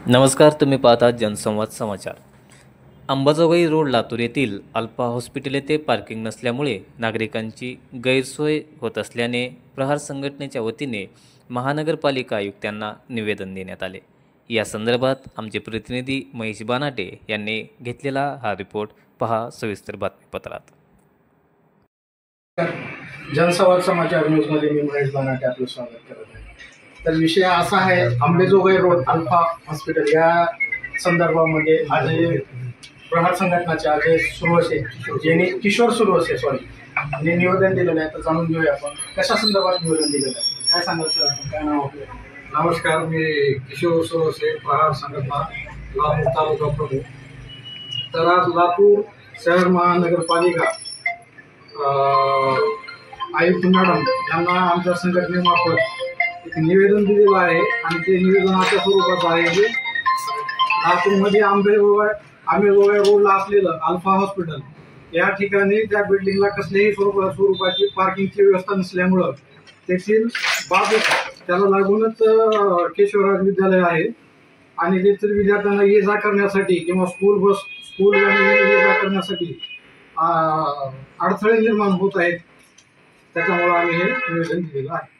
नमस्कार, तुम्ही पाहता जनसंवाद समाचार। अंबाजोगाई रोड लातूर येथील अल्फा हॉस्पिटल येथे पार्किंग नसल्यामुळे नागरिकांची गैरसोय होत असल्याने प्रहार संघटनेच्या वतीने महानगरपालिका आयुक्तांना निवेदन देण्यात आले। या संदर्भात आमचे प्रतिनिधी महेश बानाटे यांनी घेतलेला हा रिपोर्ट पहा सविस्तर बातमीपत्रात। जनसंवाद समाचार न्यूजमध्ये मी महेश बानाटे आपलं स्वागत करत आहे। तर विषय असा आहे, अंबाजोगाई रोड अल्फा हॉस्पिटल या संदर्भामध्ये आज प्रहार संघटनाचे आज सुरवसे यांनी किशोर सुरवसे यांनी निवेदन दिलेलं आहे। तर जाणून घेऊया आपण कशा संदर्भात निवेदन दिलेलं आहे, काय सांगाल सर? काय नाव आपलं? नमस्कार, मी किशोर सुरवसे, प्रहार संघटना लातूर तालुका प्रमुख। तर आज लातूर शहर महानगरपालिका आयुक्त मॅडम यांना आमच्या संघटनेमार्फत एक निवेदन दिलेलं आहे आणि ते निवेदन अशा स्वरूपाचं आहे की लातूरमध्ये अंबाजोगाई रोडला असलेलं अल्फा हॉस्पिटल या ठिकाणी त्या बिल्डिंगला कसल्याही स्वरूपाची पार्किंगची व्यवस्था नसल्यामुळं तेथील बाजूस त्याला लागूनच केशवराज विद्यालय आहे आणि तेथील विद्यार्थ्यांना ये जा करण्यासाठी किंवा स्कूल ये जा करण्यासाठी अडथळे निर्माण होत आहेत। त्याच्यामुळे आम्ही हे निवेदन दिलेलं आहे।